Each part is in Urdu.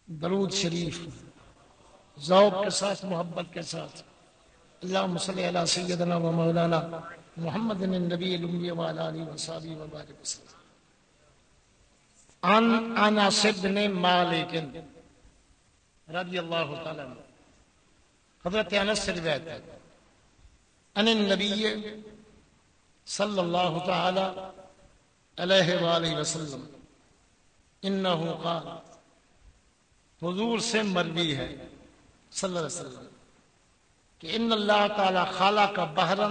درود شریف ذوق کے ساتھ، محبت کے ساتھ، اللہم صلی علی سیدنا و مولانا محمد النبی الامی وعلی آلہ وصحبہ وبارک وسلم۔ عن انس بن مالک رضی اللہ تعالی عنہ، حضرت انس سے روایت ہے، ان النبی صلی اللہ تعالی علیہ وآلہ وسلم انہو قال، حضور سے مروی ہے صلی اللہ علیہ وسلم کہ ان اللہ تعالی خالق بحرا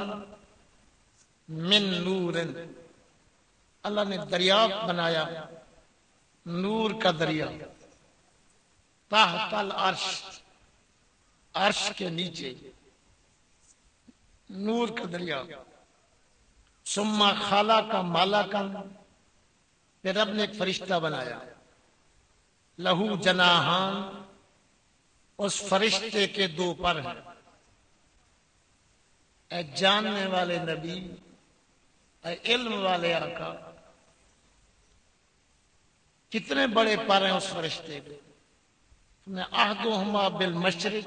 من نور، اللہ نے دریا بنایا نور کا دریا، تحت العرش، عرش کے نیچے نور کا دریا، ثم خالق ملکا، پھر رب نے ایک فرشتہ بنایا، لہو جناحان، اس فرشتے کے دو پر ہیں۔ اے جاننے والے نبی، اے علم والے آقا، کتنے بڑے پر ہیں اس فرشتے کے، احدہما بالمشرق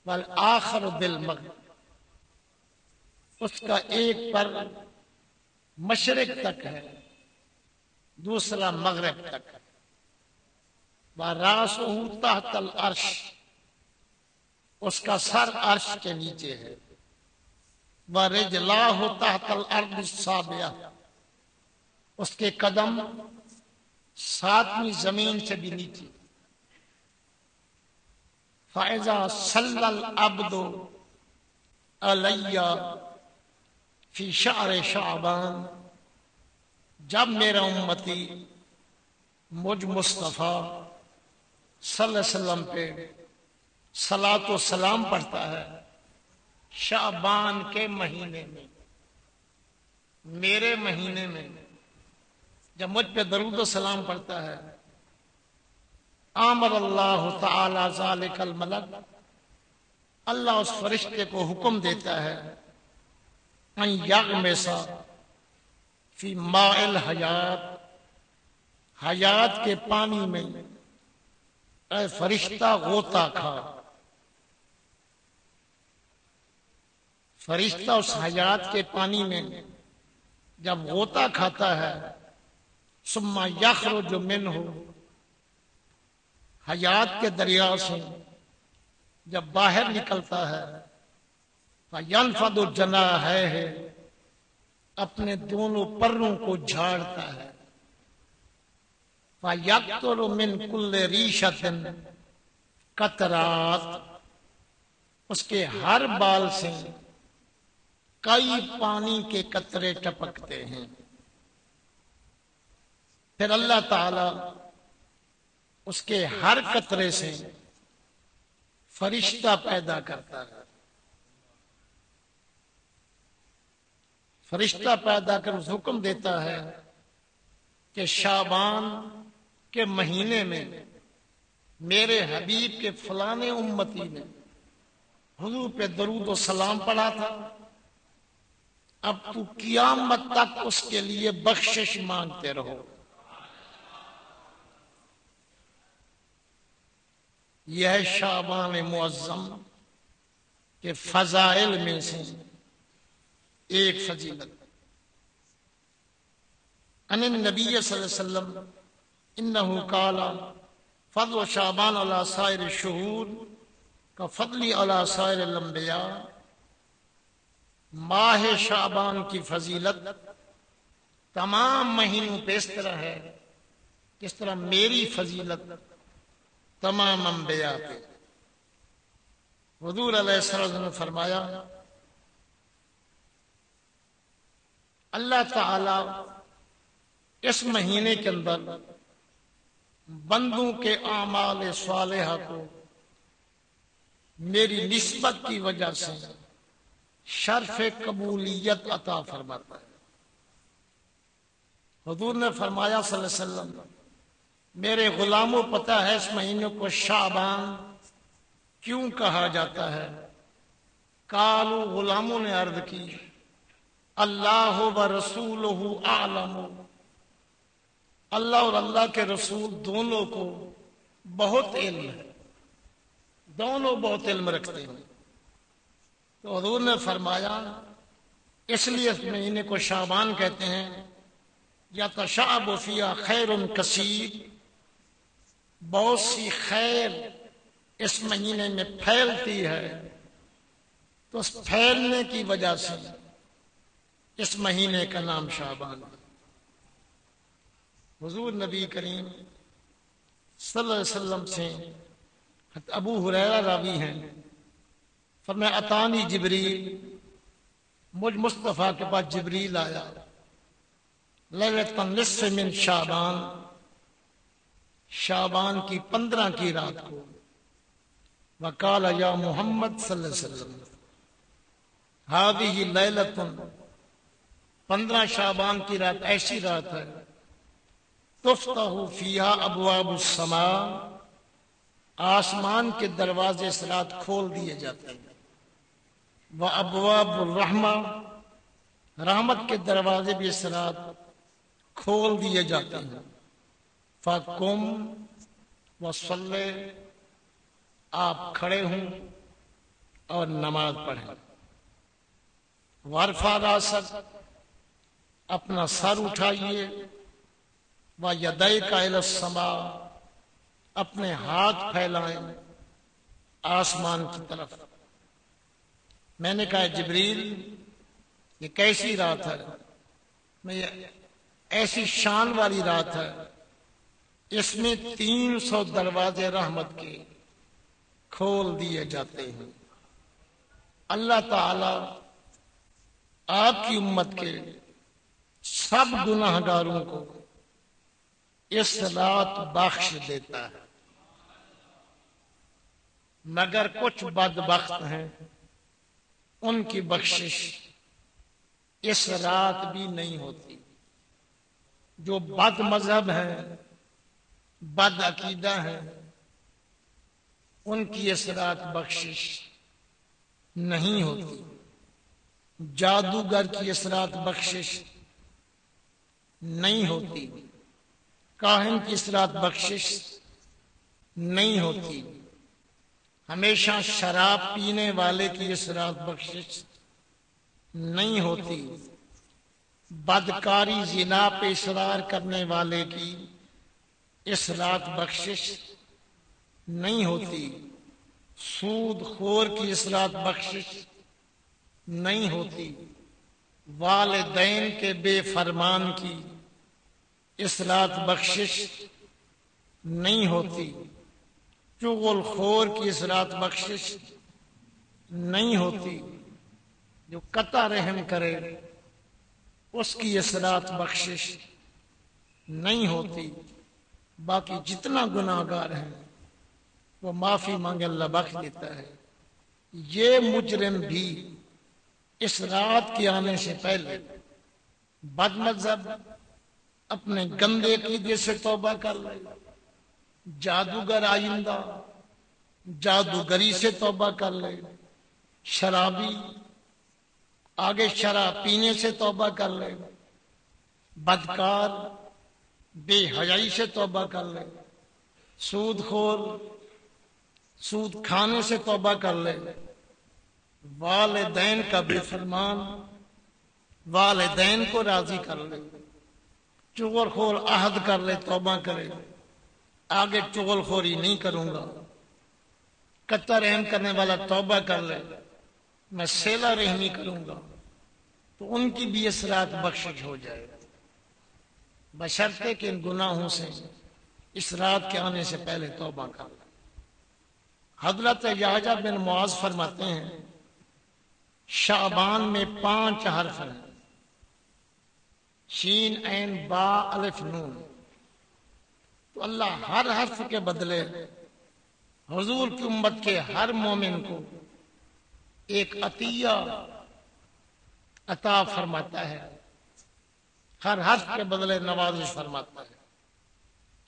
والآخر بالمغرب، اس کا ایک پر مشرق تک ہے، دوسرا مغرب تک ہے، وَرَاسُهُ تحت العرش، اس کا سر عرش کے نیچے ہے، وَرِجْلَاهُ تحت الارض السابعہ، اس کے قدم ساتویں زمین سے بھی نیچے، فَإِذَا صَلَّى الْعَبْدُ عَلَيَّ فِي شَعْرِ شَعْبَانَ، جب میرا امتی مجھ مصطفیٰ صلی اللہ علیہ وسلم پہ صلاۃ و سلام پڑھتا ہے شعبان کے مہینے میں، میرے مہینے میں جب مجھ پہ درود و سلام پڑھتا ہے، آمر اللہ تعالی ذالک الملک، اللہ اس فرشتے کو حکم دیتا ہے، ان یغمسا فی ماء الحیات، حیات کے پانی میں اے فرشتہ غوطہ کھا، فرشتہ اس حیات کے پانی میں جب غوطہ کھاتا ہے، ثم یخرج منہ، حیات کے دریا سے جب باہر نکلتا ہے، فینفض جناحیہ، اپنے دونوں پروں کو جھاڑتا ہے، فَيَقْطُرُ مِنْ كُلِّ رِيشَةٍ قطرات، اس کے ہر بال سے کئی پانی کے قطرے ٹپکتے ہیں۔ پھر اللہ تعالی اس کے ہر قطرے سے فرشتہ پیدا کرتا ہے، فرشتہ پیدا کر اس حکم دیتا ہے کہ شعبان کے مہینے میں میرے حبیب کے فلانے امتی نے حضور پہ درود و سلام پڑھا تھا، اب تو قیامت تک اس کے لیے بخشش مانگتے رہو۔ یہ ہے شعبان معظم کے فضائل میں سے ایک فضیلت۔ ان النبی صلی اللہ علیہ وسلم انہو قال، فضل شعبان علی سائر الشہور کفضلی علی سائر الانبیاء، ماہ شعبان کی فضیلت تمام مہینوں پہ اس طرح ہے جس طرح میری فضیلت تمام انبیاء پہ۔ حضور علیہ السلام نے فرمایا، اللہ تعالی اس مہینے کے اندر بندوں کے اعمال صالحہ کو میری نسبت کی وجہ سے شرف قبولیت عطا فرماتا ہے۔ حضور نے فرمایا صلی اللہ علیہ وسلم، میرے غلاموں پتہ ہے اس مہینے کو شعبان کیوں کہا جاتا ہے؟ قالوا، غلاموں نے عرض کی، اللہ و رسولہ اعلم، اللہ اور اللہ کے رسول دونوں کو بہت علم ہے، دونوں بہت علم رکھتے ہیں۔ تو حضور نے فرمایا اس لیے اس مہینے کو شعبان کہتے ہیں، یتشعب فیہا خیر کثیر، بہت سی خیر اس مہینے میں پھیلتی ہے۔ تو اس پھیلنے کی وجہ سے اس مہینے کا نام شعبان ہے۔ حضور نبی کریم صلی اللہ علیہ وسلم سے ابو ہریرہ راوی ہیں، فرمایا اتانی جبریل، مجھ مصطفیٰ کے پاس جبریل آیا لیلۃ النصف من شعبان، شعبان کی 15 کی رات کو، وقال یا محمد صلی اللہ علیہ وسلم ہذہ لیلۃ، 15 شعبان کی رات ایسی رات ہے تفتح فیہا ابواب السماء، آسمان کے دروازے اس رات کھول دیے جاتے ہیں، وابواب الرحمہ، رحمت کے دروازے بھی اس رات کھول دیے جاتے ہیں، فقم وصلی، آپ کھڑے ہوں اور نماز پڑھیں، وارفع راسک، اپنا سر اٹھائیے، ویدیک الی السماء، اپنے ہاتھ پھیلائیں آسمان کی طرف۔ میں نے کہا جبریل یہ کیسی رات ہے؟ میں ایسی شان والی رات ہے، اس میں 300 دروازے رحمت کے کھول دیے جاتے ہیں۔ اللہ تعالی آپ کی امت کے سب گناہ گاروں کو اس رات بخش دیتا ہے، مگر کچھ بدبخت ہیں ان کی بخشش اس رات بھی نہیں ہوتی۔ جو بد مذہب ہیں، بد عقیدہ ہیں، ان کی اس رات بخشش نہیں ہوتی۔ جادوگر کی اس رات بخشش نہیں ہوتی، کاہن کی اس رات بخشش نہیں ہوتی، ہمیشہ شراب پینے والے کی اس رات بخشش نہیں ہوتی، بدکاری زنا پہ اصرار کرنے والے کی اس رات بخشش نہیں ہوتی، سود خور کی اس رات بخشش نہیں ہوتی، والدین کے بے فرمان کی اس رات بخشش نہیں ہوتی، چغل خور کی اس رات بخشش نہیں ہوتی، جو قطع رحم کرے اس کی اس رات بخشش نہیں ہوتی۔ باقی جتنا گناہ گار ہے وہ معافی مانگے اللہ بخش دیتا ہے۔ یہ مجرم بھی اس رات کے آنے سے پہلے بد مذہب اپنے گندے عقیدے سے توبہ کر لے، جادوگر آئندہ جادوگری سے توبہ کر لے، شرابی آگے شراب پینے سے توبہ کر لے، بدکار بے حیائی سے توبہ کر لے، سود خور سود کھانے سے توبہ کر لے، والدین کا بے فرمان والدین کو راضی کر لے، چغل خور عہد کر لے توبہ کرے، آگے چغل خوری نہیں کروں گا، قطع رحم کرنے والا توبہ کر لے، میں صلہ رحمی کروں گا، تو ان کی بھی اس رات بخشش ہو جائے، بشرطے کہ ان گناہوں سے اس رات کے آنے سے پہلے توبہ کر لے۔ حضرت یحییٰ بن معاذ فرماتے ہیں شعبان میں 5 حرف ہیں، شین عین با الف نون، تو اللہ ہر حرف کے بدلے حضور کی امت کے ہر مومن کو ایک عطیہ عطا فرماتا ہے، ہر حرف کے بدلے نوازش فرماتا ہے،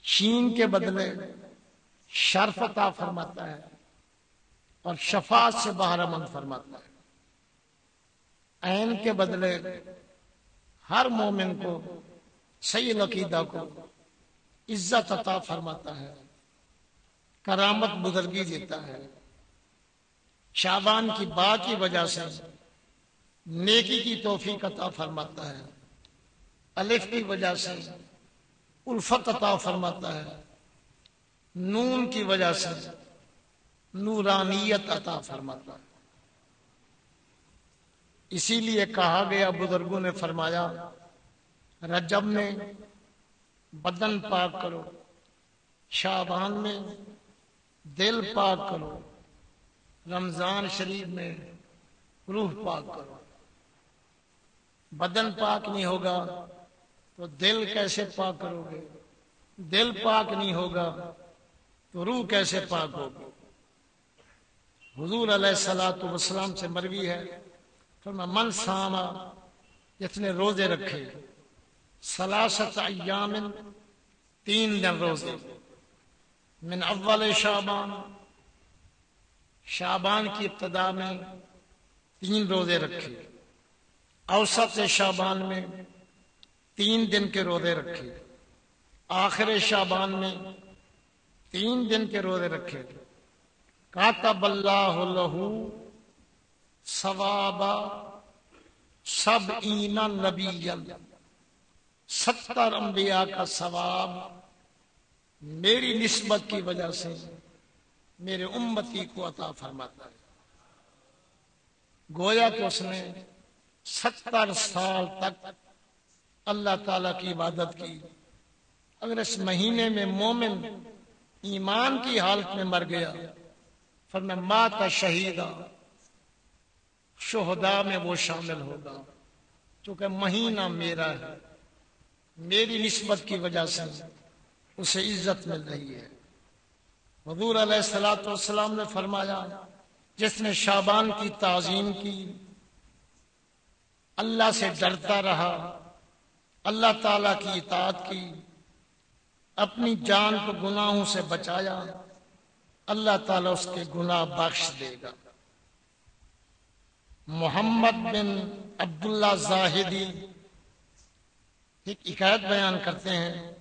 شین کے بدلے شرف عطا فرماتا ہے اور شفاعت سے بہرمند فرماتا ہے، عین کے بدلے ہر مومن کو صحیح عقیدہ کو عزت عطا فرماتا ہے، کرامت بزرگی دیتا ہے، شعبان کی با کی وجہ سے نیکی کی توفیق عطا فرماتا ہے، الف کی وجہ سے الفت عطا فرماتا ہے، نون کی وجہ سے نورانیت عطا فرماتا ہے۔ اسی لیے کہا گیا، بزرگوں نے فرمایا، رجب میں بدن پاک کرو، شعبان میں دل پاک کرو، رمضان شریف میں روح پاک کرو۔ بدن پاک نہیں ہوگا تو دل کیسے پاک کرو گے؟ دل پاک نہیں ہوگا تو روح کیسے پاک ہوگی؟ حضور علیہ الصلوۃ والسلام سے مروی ہے، فرمایا من صاما، جس نے روزے رکھے، ثلاثت ایام، 3 دن روزے، من اول شعبان، شعبان کی ابتدا میں 3 روزے رکھے، اوسط شعبان میں 3 دن کے روزے رکھے، آخر شعبان میں 3 دن کے روزے رکھے، کاتب اللہ لہ ثواب 70 نبیا، 70 انبیاء کا ثواب میری نسبت کی وجہ سے میرے امتی کو عطا فرماتا ہے۔ گویا کہ اس نے 70 سال تک اللہ تعالی کی عبادت کی۔ اگر اس مہینے میں مومن ایمان کی حالت میں مر گیا، فرمایا مات شہیدا، شہداء میں وہ شامل ہوگا، چونکہ مہینہ میرا ہے، میری نسبت کی وجہ سے اسے عزت مل رہی ہے۔ حضور علیہ الصلوۃ والسلام نے فرمایا، جس نے شعبان کی تعظیم کی، اللہ سے ڈرتا رہا، اللہ تعالیٰ کی اطاعت کی، اپنی جان کو گناہوں سے بچایا، اللہ تعالیٰ اس کے گناہ بخش دے گا۔ محمد بن عبداللہ زاہدی ایک حکایت بیان کرتے ہیں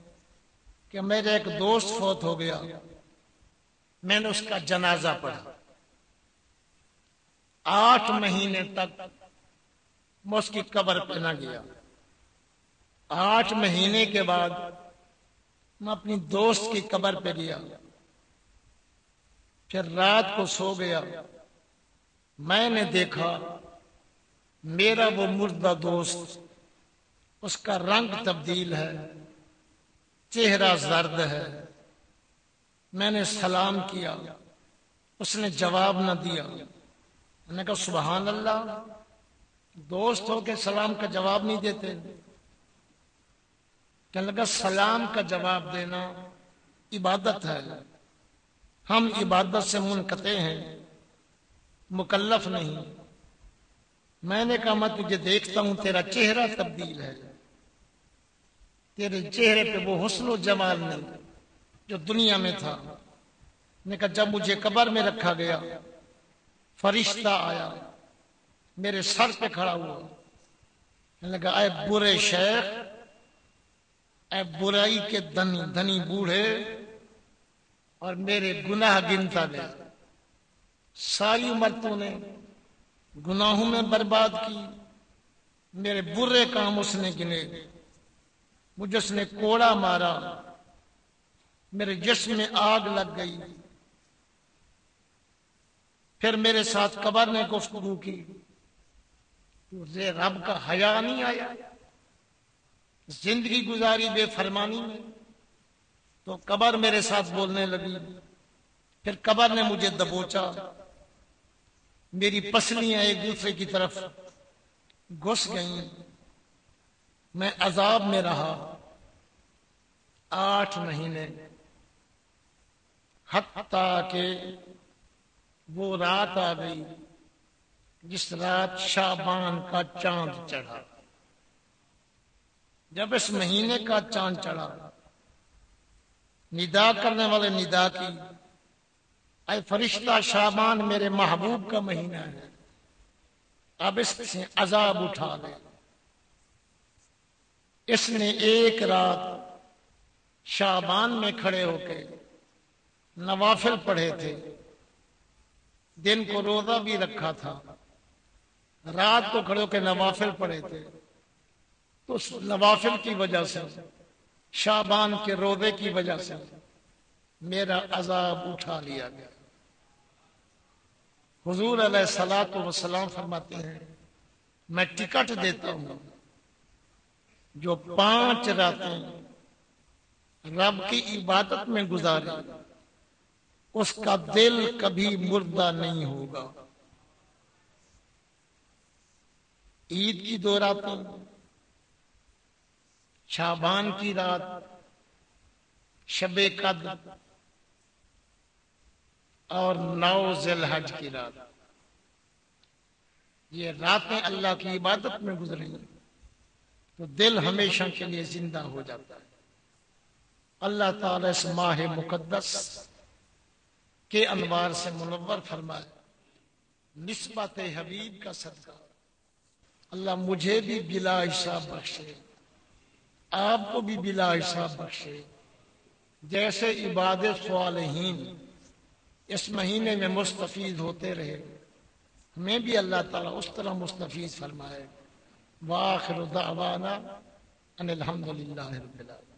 کہ میرے ایک دوست فوت ہو گیا، میں نے اس کا جنازہ پڑھا، 8 مہینے تک میں اس کی قبر پہ نہ گیا۔ 8 مہینے کے بعد میں اپنی دوست کی قبر پہ گیا، پھر رات کو سو گیا، میں نے دیکھا میرا وہ مردہ دوست، اس کا رنگ تبدیل ہے، چہرہ زرد ہے۔ میں نے سلام کیا، اس نے جواب نہ دیا۔ میں نے کہا سبحان اللہ، دوست ہو کے سلام کا جواب نہیں دیتے؟ کہنے لگا سلام کا جواب دینا عبادت ہے، ہم عبادت سے منقطع ہیں، مکلف نہیں۔ میں نے کہا میں تجھے دیکھتا ہوں تیرا چہرہ تبدیل ہے، تیرے چہرے پہ وہ حسن و جمال نہیں جو دنیا میں تھا۔ میں نے کہا جب مجھے قبر میں رکھا گیا، فرشتہ آیا، میرے سر پہ کھڑا ہوا، میں نے کہا اے برے شیخ، اے برائی کے دھنی بوڑھے، اور میرے گناہ گنتا گیا، ساری عمر تو نے گناہوں میں برباد کی، میرے برے کام اس نے گنے، مجھے اس نے کوڑا مارا، میرے جسم میں آگ لگ گئی۔ پھر میرے ساتھ قبر نے گفتگو کی، تجھے رب کا حیا نہیں آیا؟ زندگی گزاری بے فرمانی میں۔ تو قبر میرے ساتھ بولنے لگی، پھر قبر نے مجھے دبوچا، میری پسلیاں ایک دوسرے کی طرف گھس گئیں، میں عذاب میں رہا 8 مہینے، حتیٰ کہ وہ رات آ گئی جس رات شعبان کا چاند چڑھا۔ جب اس مہینے کا چاند چڑھا، ندا کرنے والے ندا کی، اے فرشتہ شعبان میرے محبوب کا مہینہ ہے، اب اس سے عذاب اٹھا لے۔ اس نے ایک رات شعبان میں کھڑے ہو کے نوافل پڑھے تھے، دن کو روزہ بھی رکھا تھا، رات کو کھڑے ہو کے نوافل پڑھے تھے، تو اس نوافل کی وجہ سے، شعبان کے روزے کی وجہ سے میرا عذاب اٹھا لیا گیا۔ حضور علیہ الصلوۃ والسلام فرماتے ہیں میں ٹکٹ دیتا ہوں جو 5 راتیں رب کی عبادت میں گزارے اس کا دل کبھی مردہ نہیں ہوگا۔ عید کی 2 راتیں، شعبان کی رات، شب قدر اور 9 ذی الحج کی رات، یہ راتیں اللہ کی عبادت میں گزریں تو دل ہمیشہ کے لیے زندہ ہو جاتا ہے۔ اللہ تعالیٰ اس ماہ مقدس کے انوار سے منور فرمائے، نسبت حبیب کا صدقہ اللہ مجھے بھی بلا حساب بخشے، آپ کو بھی بلا حساب بخشے۔ جیسے عباد صالحین اس مہینے میں مستفید ہوتے رہے، ہمیں بھی اللہ تعالیٰ اس طرح مستفید فرمائے۔ وآخر دعوانا ان الحمد للہ رب العالمین۔